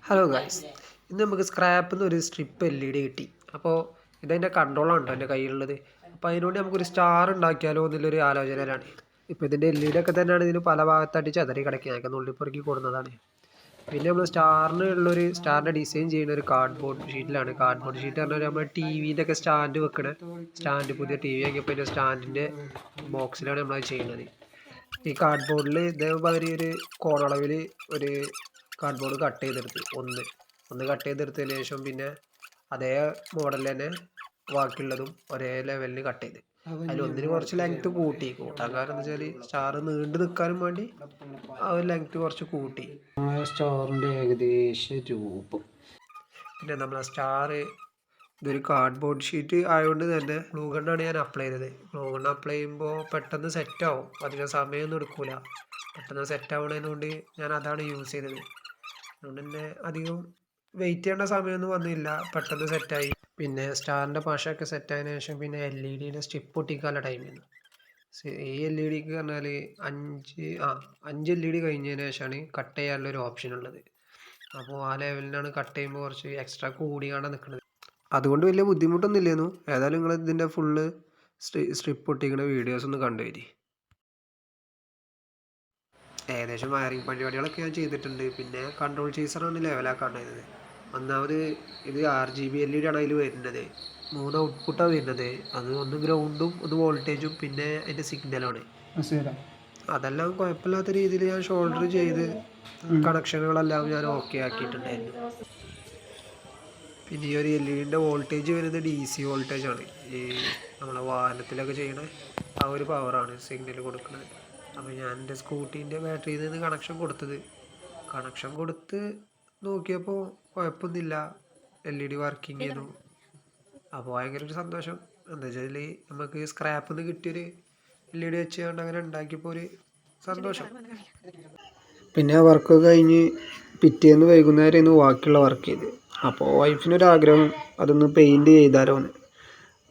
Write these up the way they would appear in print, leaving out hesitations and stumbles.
Hello guys, ഇന്ന് നമുക്ക് സ്ക്രാപ്പിൽ നിന്ന് ഒരു സ്ട്രിപ്പ് LED കിട്ടി. അപ്പോൾ ഇതതിൻ്റെ കൺട്രോളാണ് കേട്ടോ എൻ്റെ കയ്യിലുള്ളത്. അപ്പോൾ അതിനുവേണ്ടി നമുക്കൊരു സ്റ്റാർ ഉണ്ടാക്കിയാലോ എന്നുള്ളൊരു ആലോചനയിലാണ്. ഇപ്പോൾ ഇതിൻ്റെ LED ഒക്കെ തന്നെയാണ് ഇതിന് പല ഭാഗത്തായിട്ട് ചതറി കിടക്കുക. ഞങ്ങൾക്ക് നുള്ളിപ്പെറുക്കി കൊടുക്കുന്നതാണ്. പിന്നെ നമ്മൾ സ്റ്റാറിൻ്റെ ഡിസൈൻ ചെയ്യുന്ന ഒരു കാർഡ്ബോർഡ് ഷീറ്റിലാണ്. കാർഡ്ബോർഡ് ഷീറ്റ് പറഞ്ഞാൽ നമ്മൾ TVൻ്റെ ഒക്കെ സ്റ്റാൻഡ് വെക്കണ സ്റ്റാൻഡ്, പുതിയ TV ആക്കിയപ്പോൾ അതിൻ്റെ സ്റ്റാൻഡിൻ്റെ ബോക്സിലാണ് നമ്മളത് ചെയ്യുന്നത്. ഈ കാർഡ്ബോർഡിൽ ഇതേമാതിരി ഒരു കോണളവിൽ ഒരു കാർഡ്ബോർഡ് കട്ട് ചെയ്തെടുത്ത് ഒന്ന് കട്ട് ചെയ്തെടുത്തതിന് ശേഷം പിന്നെ അതേ മോഡലിൽ തന്നെ ബാക്കിയുള്ളതും ഒരേ ലെവലിൽ കട്ട് ചെയ്ത് അതിൽ ഒന്നിന് കുറച്ച് ലെങ്ത്ത് കൂട്ടാൻ കാരണം എന്താ വെച്ചാൽ സ്റ്റാർ നീണ്ടു നിൽക്കാനും വേണ്ടി ആ ഒരു ലെങ്ത്ത് കുറച്ച് കൂട്ടി. സ്റ്റാറിൻ്റെ ഏകദേശ രൂപം പിന്നെ നമ്മൾ ആ സ്റ്റാർ ഇതൊരു കാർഡ്ബോർഡ് ഷീറ്റ് ആയതുകൊണ്ട് തന്നെ ഗ്ലൂ ഗണ്ണാണ് ഞാൻ അപ്ലൈ ചെയ്തത്. ഗ്ലൂ ഗണ്ണ് അപ്ലൈ ചെയ്യുമ്പോൾ പെട്ടെന്ന് സെറ്റാവും, അധികം സമയമൊന്നും എടുക്കില്ല. പെട്ടെന്ന് സെറ്റാവണതിനുകൊണ്ട് ഞാൻ അതാണ് യൂസ് ചെയ്തത്. അതുകൊണ്ട് തന്നെ അധികം വെയിറ്റ് ചെയ്യേണ്ട സമയമൊന്നും വന്നില്ല, പെട്ടെന്ന് സെറ്റായി. പിന്നെ സ്റ്റാറിൻ്റെ പശയൊക്കെ സെറ്റായതിനു ശേഷം പിന്നെ LED സ്ട്രിപ്പ് പൊട്ടിക്കാനുള്ള ടൈമിന് ഈ LED പറഞ്ഞാൽ 5 LED കഴിഞ്ഞതിന് ശേഷമാണ് കട്ട് ചെയ്യാനുള്ളൊരു ഓപ്ഷൻ ഉള്ളത്. അപ്പോൾ ആ ലെവലിനാണ് കട്ട് ചെയ്യുമ്പോൾ കുറച്ച് എക്സ്ട്രാ കൂടിയാണ് നിൽക്കുന്നത്. അതുകൊണ്ട് വലിയ ബുദ്ധിമുട്ടൊന്നും ഇല്ലായിരുന്നു. ഏതായാലും നിങ്ങൾ ഇതിൻ്റെ ഫുള്ള് സ്ട്രിപ്പ് പൊട്ടിക്കുന്ന വീഡിയോസ് ഒന്ന് കണ്ടുവരി. ഏകദേശം വയറിങ് പരിപാടികളൊക്കെ ഞാൻ ചെയ്തിട്ടുണ്ട്. പിന്നെ കൺട്രോൾ ചേസറാണ് ലെവലാക്കാണ്ടായിരുന്നത്. ഒന്നാമത് ഇത് RGB LED ആണ് അതിൽ വരുന്നത്. 3 ഔട്ട്പുട്ടാണ് വരുന്നത്. അത് ഒന്ന് ഗ്രൗണ്ടും ഒന്ന് വോൾട്ടേജും പിന്നെ അതിൻ്റെ സിഗ്നലാണ്. അതെല്ലാം കുഴപ്പമില്ലാത്ത രീതിയിൽ ഞാൻ ഷോൾഡർ ചെയ്ത് കണക്ഷനുകളെല്ലാം ഞാൻ ഓക്കെ ആക്കിയിട്ടുണ്ടായിരുന്നു. പിന്നെ ഈ ഒരു LED വോൾട്ടേജ് വരുന്നത് DC വോൾട്ടേജാണ്. ഈ നമ്മളെ വാഹനത്തിലൊക്കെ ചെയ്യണ ആ ഒരു പവറാണ് സിഗ്നൽ കൊടുക്കുന്നത്. അപ്പോൾ ഞാൻ എൻ്റെ സ്കൂട്ടീൻ്റെ ബാറ്ററിയിൽ നിന്ന് കണക്ഷൻ കൊടുത്ത് നോക്കിയപ്പോൾ കുഴപ്പമൊന്നുമില്ല, LED വർക്കിംഗ് ചെയ്തു. അപ്പോൾ ഭയങ്കര ഒരു സന്തോഷം. എന്താ വെച്ചാൽ നമുക്ക് സ്ക്രാപ്പിൽ നിന്ന് കിട്ടിയൊരു LED വെച്ചുകൊണ്ട് അങ്ങനെ ഉണ്ടാക്കിയപ്പോൾ ഒരു സന്തോഷം. പിന്നെ വർക്കൊക്കെ കഴിഞ്ഞ് പിറ്റേന്ന് വൈകുന്നേരമായിരുന്നു ബാക്കിയുള്ള വർക്ക് ചെയ്ത്. അപ്പോൾ വൈഫിനൊരാഗ്രഹം അതൊന്ന് പെയിൻറ്റ് ചെയ്താലോ എന്ന്.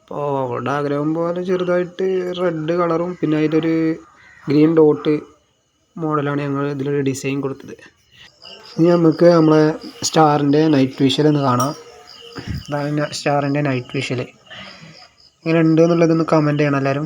അപ്പോൾ അവളുടെ ആഗ്രഹം പോലെ ചെറുതായിട്ട് റെഡ് കളറും പിന്നെ അതിലൊരു ഗ്രീൻ ഡോട്ട് മോഡലാണ് ഞങ്ങൾ ഇതിലൊരു ഡിസൈൻ കൊടുത്തത്. ഇനി നമുക്ക് നമ്മളെ സ്റ്റാറിൻ്റെ നൈറ്റ് വിഷ്വൽ ഒന്ന് കാണാം. അതാണ് സ്റ്റാറിൻ്റെ നൈറ്റ് വിഷ്വൽ. എങ്ങനെ ഉണ്ട് എന്നുള്ളതൊന്ന് കമൻറ്റ് ചെയ്യണം എല്ലാവരും.